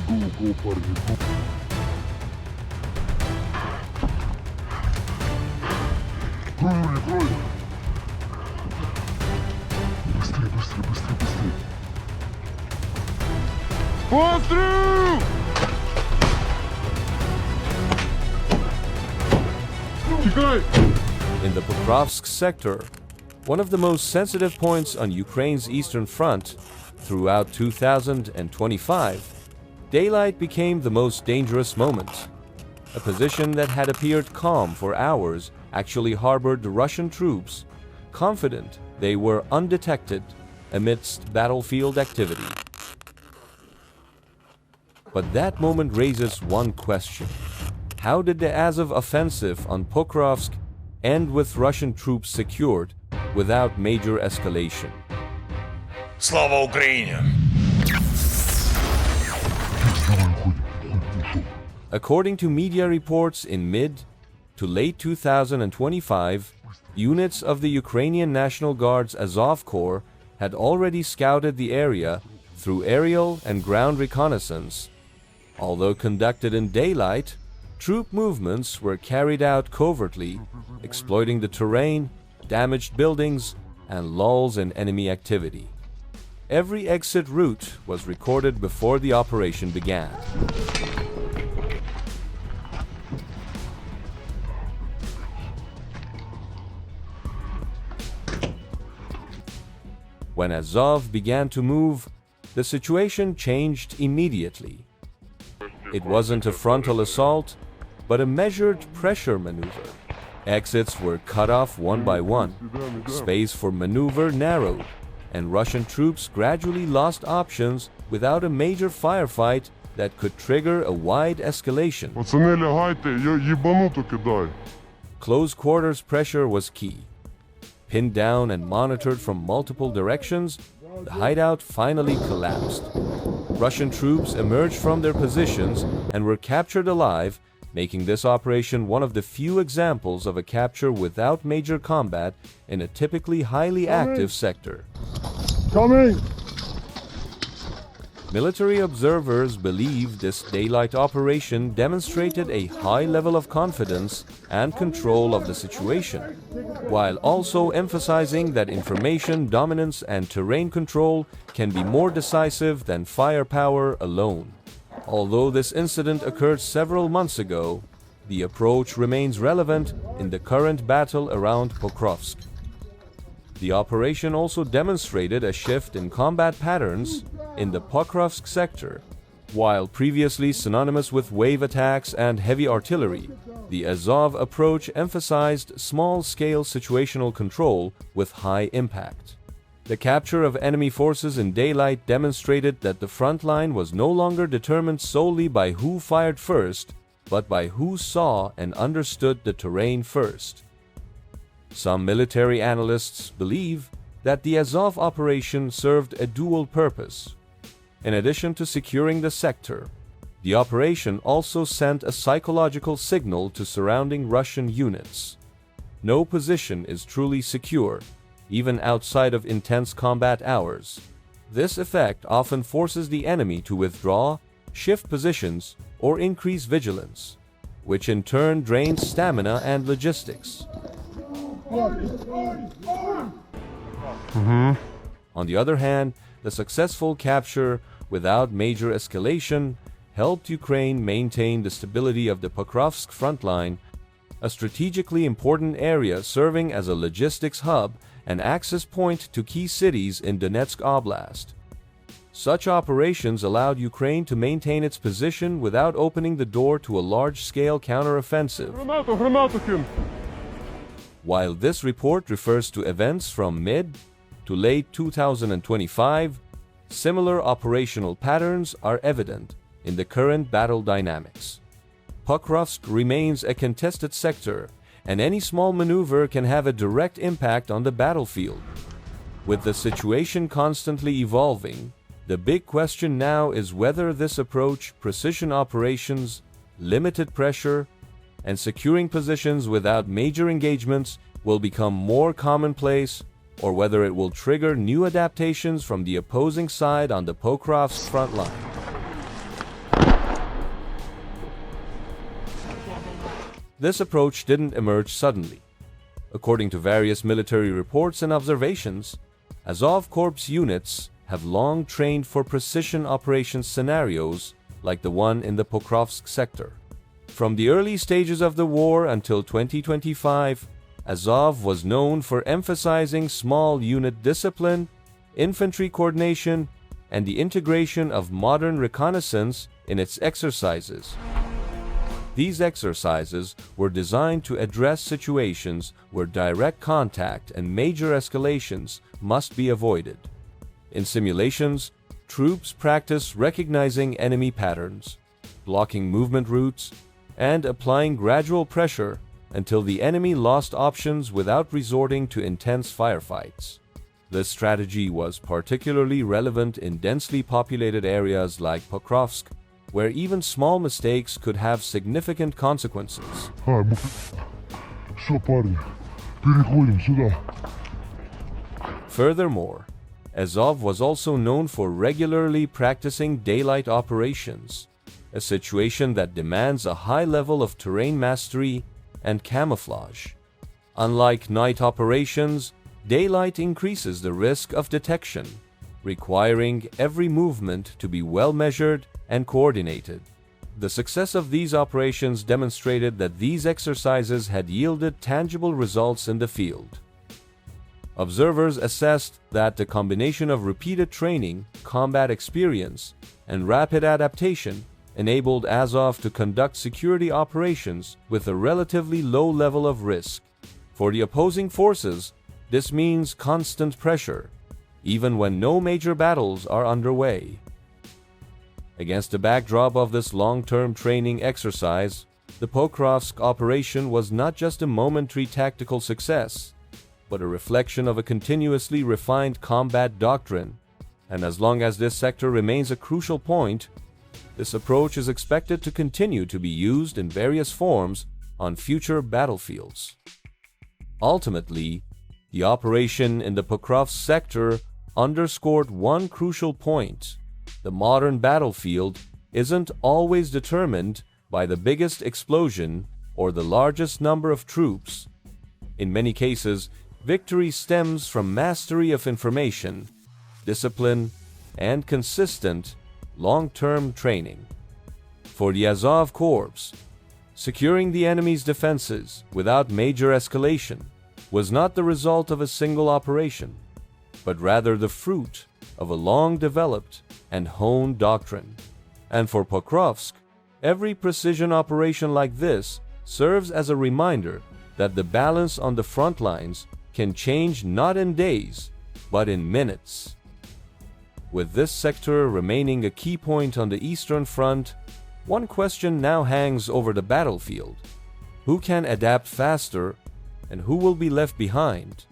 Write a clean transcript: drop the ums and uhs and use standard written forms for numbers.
Быстрее, быстрее, быстрее, быстрее. Пострел! Тикай! In the Pokrovsk sector, one of the most sensitive points on Ukraine's eastern front, throughout 2025, daylight became the most dangerous moment. A position that had appeared calm for hours actually harbored Russian troops, confident they were undetected amidst battlefield activity. But that moment raises one question. How did the Azov offensive on Pokrovsk end with Russian troops secured without major escalation? Слава Україні! According to media reports in mid to late 2025, units of the Ukrainian National Guard's Azov Corps had already scouted the area through aerial and ground reconnaissance. Although conducted in daylight, troop movements were carried out covertly, exploiting the terrain, damaged buildings, and lulls in enemy activity. Every exit route was recorded before the operation began. When Azov began to move, the situation changed immediately. It wasn't a frontal assault, but a measured pressure maneuver. Exits were cut off one by one, space for maneuver narrowed, and Russian troops gradually lost options without a major firefight that could trigger a wide escalation. Пацани, лягайте, я їбануту кидаю. Close quarters pressure was key. Pinned down and monitored from multiple directions, the hideout finally collapsed. Russian troops emerged from their positions and were captured alive, making this operation one of the few examples of a capture without major combat in a typically highly active sector. Coming! Military observers believe this daylight operation demonstrated a high level of confidence and control of the situation, while also emphasizing that information dominance and terrain control can be more decisive than firepower alone. Although this incident occurred several months ago, the approach remains relevant in the current battle around Pokrovsk. The operation also demonstrated a shift in combat patterns in the Pokrovsk sector. While previously synonymous with wave attacks and heavy artillery, the Azov approach emphasized small-scale situational control with high impact. The capture of enemy forces in daylight demonstrated that the front line was no longer determined solely by who fired first, but by who saw and understood the terrain first. Some military analysts believe that the Azov operation served a dual purpose. In addition to securing the sector, the operation also sent a psychological signal to surrounding Russian units. No position is truly secure, even outside of intense combat hours. This effect often forces the enemy to withdraw, shift positions, or increase vigilance, which in turn drains stamina and logistics. On the other hand, the successful capture without major escalation helped Ukraine maintain the stability of the Pokrovsk front line, a strategically important area serving as a logistics hub and access point to key cities in Donetsk Oblast. Such operations allowed Ukraine to maintain its position without opening the door to a large-scale counteroffensive. Гранату кину. While this report refers to events from mid to late 2025, similar operational patterns are evident in the current battle dynamics. Pokrovsk remains a contested sector, and any small maneuver can have a direct impact on the battlefield. With the situation constantly evolving, the big question now is whether this approach, precision operations, limited pressure, and securing positions without major engagements will become more commonplace, or whether it will trigger new adaptations from the opposing side on the Pokrovsk front line. This approach didn't emerge suddenly. According to various military reports and observations, Azov Corps units have long trained for precision operations scenarios like the one in the Pokrovsk sector. From the early stages of the war until 2025, Azov was known for emphasizing small unit discipline, infantry coordination, and the integration of modern reconnaissance in its exercises. These exercises were designed to address situations where direct contact and major escalations must be avoided. In simulations, troops practice recognizing enemy patterns, blocking movement routes, and applying gradual pressure until the enemy lost options without resorting to intense firefights. This strategy was particularly relevant in densely populated areas like Pokrovsk, where even small mistakes could have significant consequences. Все, парни, переходим сюда. Furthermore, Azov was also known for regularly practicing daylight operations, a situation that demands a high level of terrain mastery and camouflage. Unlike night operations, daylight increases the risk of detection, requiring every movement to be well measured and coordinated. The success of these operations demonstrated that these exercises had yielded tangible results in the field. Observers assessed that the combination of repeated training, combat experience, and rapid adaptation enabled Azov to conduct security operations with a relatively low level of risk. For the opposing forces, this means constant pressure, even when no major battles are underway. Against the backdrop of this long-term training exercise, the Pokrovsk operation was not just a momentary tactical success, but a reflection of a continuously refined combat doctrine. And as long as this sector remains a crucial point, this approach is expected to continue to be used in various forms on future battlefields. Ultimately, the operation in the Pokrovsk sector underscored one crucial point: the modern battlefield isn't always determined by the biggest explosion or the largest number of troops. In many cases, victory stems from mastery of information, discipline, and consistent, long-term training. For the Azov Corps, securing the enemy's defenses without major escalation was not the result of a single operation, but rather the fruit of a long-developed and honed doctrine. And for Pokrovsk, every precision operation like this serves as a reminder that the balance on the front lines can change not in days, but in minutes. With this sector remaining a key point on the Eastern Front, one question now hangs over the battlefield: who can adapt faster and who will be left behind?